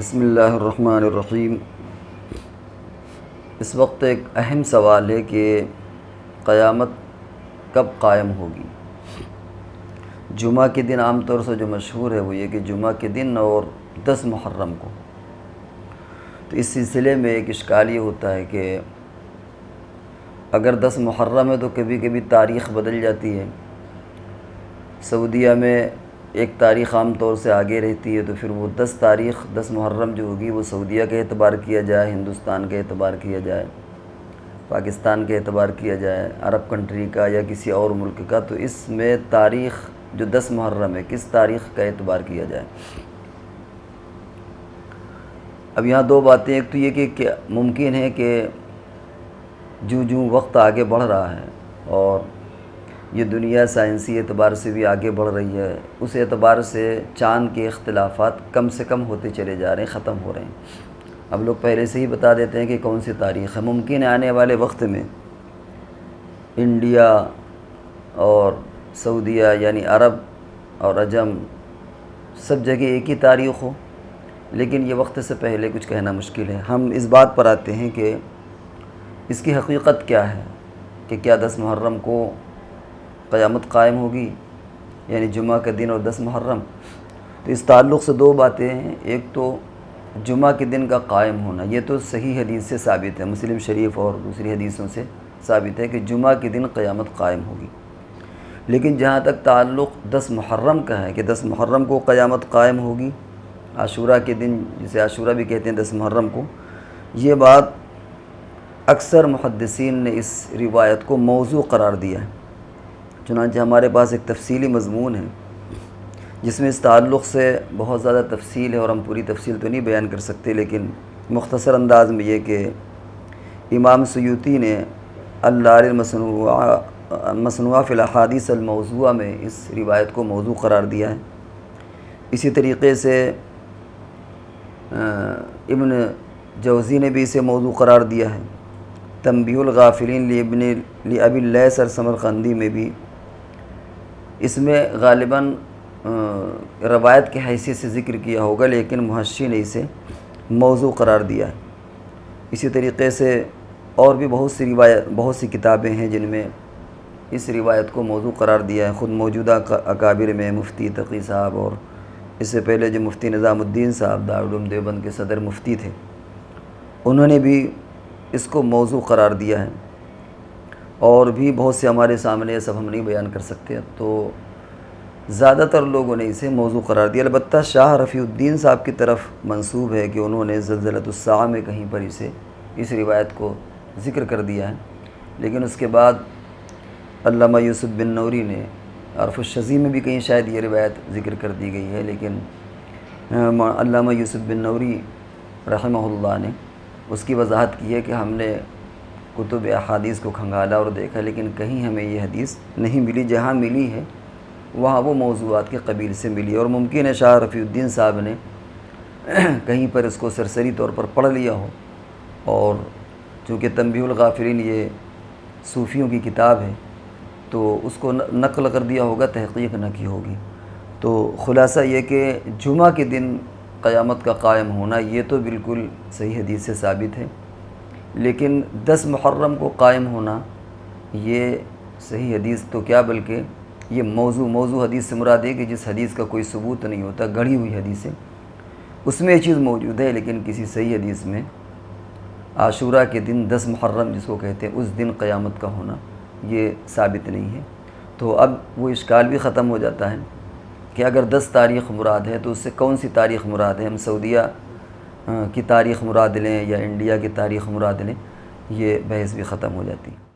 بسم اللہ الرحمن الرحیم۔ اس وقت ایک اہم سوال ہے کہ قیامت کب قائم ہوگی۔ جمعہ کے دن عام طور سے جو مشہور ہے وہ یہ کہ جمعہ کے دن اور 10 محرم کو، تو اس سلسلے میں ایک اشکال یہ ہوتا ہے کہ اگر 10 محرم ہے تو کبھی کبھی تاریخ بدل جاتی ہے۔ سعودیہ میں ایک تاریخ عام طور سے آگے رہتی ہے، تو پھر وہ 10 محرم جو ہوگی وہ سعودیہ کا اعتبار کیا جائے، ہندوستان کا اعتبار کیا جائے، پاکستان کا اعتبار کیا جائے، عرب کنٹری کا یا کسی اور ملک کا، تو اس میں تاریخ جو 10 محرم ہے کس تاریخ کا اعتبار کیا جائے۔ اب یہاں دو باتیں، ایک تو یہ کہ ممکن ہے کہ جو وقت آگے بڑھ رہا ہے اور یہ دنیا سائنسی اعتبار سے بھی آگے بڑھ رہی ہے، اس اعتبار سے چاند کے اختلافات کم سے کم ہوتے چلے جا رہے ہیں، ختم ہو رہے ہیں۔ اب لوگ پہلے سے ہی بتا دیتے ہیں کہ کون سی تاریخ ہے۔ ممکن ہے آنے والے وقت میں انڈیا اور سعودیہ یعنی عرب اور عجم سب جگہ ایک ہی تاریخ ہو، لیکن یہ وقت سے پہلے کچھ کہنا مشکل ہے۔ ہم اس بات پر آتے ہیں کہ اس کی حقیقت کیا ہے، کہ کیا 10 محرم کو قیامت قائم ہوگی، یعنی جمعہ کا دن اور 10 محرم۔ تو اس تعلق سے دو باتیں ہیں۔ ایک تو جمعہ کے دن کا قائم ہونا، یہ تو صحیح حدیث سے ثابت ہے، مسلم شریف اور دوسری حدیثوں سے ثابت ہے کہ جمعہ کے دن قیامت قائم ہوگی۔ لیکن جہاں تک تعلق 10 محرم کا ہے کہ 10 محرم کو قیامت قائم ہوگی، عاشورہ کے دن جسے عاشورہ بھی کہتے ہیں 10 محرم کو، یہ بات اکثر محدثین نے اس روایت کو موضوع قرار دیا ہے۔ چنانچہ ہمارے پاس ایک تفصیلی مضمون ہے جس میں اس تعلق سے بہت زیادہ تفصیل ہے، اور ہم پوری تفصیل تو نہیں بیان کر سکتے، لیکن مختصر انداز میں یہ کہ امام سیوطی نے الدار المصنوعہ فی الاحادیث الموضوعہ میں اس روایت کو موضوع قرار دیا ہے۔ اسی طریقے سے ابن جوزی نے بھی اسے موضوع قرار دیا ہے۔ تنبیہ الغافلین لابی اللیث سمرقندی میں بھی اس میں غالباً روایت کی حیثیت سے ذکر کیا ہوگا، لیکن محشی نے اسے موضوع قرار دیا ہے۔ اسی طریقے سے اور بھی بہت سی کتابیں ہیں جن میں اس روایت کو موضوع قرار دیا ہے۔ خود موجودہ اکابر میں مفتی تقی صاحب اور اس سے پہلے جو مفتی نظام الدین صاحب دارالعلوم دیوبند کے صدر مفتی تھے، انہوں نے بھی اس کو موضوع قرار دیا ہے، اور بھی بہت سے ہمارے سامنے، سب ہم نہیں بیان کر سکتے، تو زیادہ تر لوگوں نے اسے موضوع قرار دیا۔ البتہ شاہ رفیع الدین صاحب کی طرف منسوب ہے کہ انہوں نے زلزلۃ الساعہ میں کہیں پر اس روایت کو ذکر کر دیا ہے، لیکن اس کے بعد علامہ یوسف بن نوری نے عرف الشذی میں بھی کہیں شاید یہ روایت ذکر کر دی گئی ہے، لیکن علامہ یوسف بن نوری رحمہ اللہ نے اس کی وضاحت کی ہے کہ ہم نے کتب احادیث کو کھنگالا اور دیکھا، لیکن کہیں ہمیں یہ حدیث نہیں ملی، جہاں ملی ہے وہاں وہ موضوعات کے قبیل سے ملی، اور ممکن ہے شاہ رفیع الدین صاحب نے کہیں پر اس کو سرسری طور پر پڑھ لیا ہو، اور چونکہ تنبیہ الغافلین یہ صوفیوں کی کتاب ہے تو اس کو نقل کر دیا ہوگا، تحقیق نہ کی ہوگی۔ تو خلاصہ یہ کہ جمعہ کے دن قیامت کا قائم ہونا یہ تو بالکل صحیح حدیث سے ثابت ہے، لیکن 10 محرم کو قائم ہونا یہ صحیح حدیث تو کیا بلکہ یہ موضوع حدیث سے مراد ہے کہ جس حدیث کا کوئی ثبوت نہیں ہوتا، گڑھی ہوئی حدیث ہے، اس میں یہ چیز موجود ہے، لیکن کسی صحیح حدیث میں عاشورہ کے دن 10 محرم جس کو کہتے ہیں اس دن قیامت کا ہونا یہ ثابت نہیں ہے۔ تو اب وہ اشکال بھی ختم ہو جاتا ہے کہ اگر 10 تاریخ مراد ہے تو اس سے کون سی تاریخ مراد ہے، ہم سعودیہ کی تاریخ مراد لیں یا انڈیا کی تاریخ مراد لیں، یہ بحث بھی ختم ہو جاتی ہے۔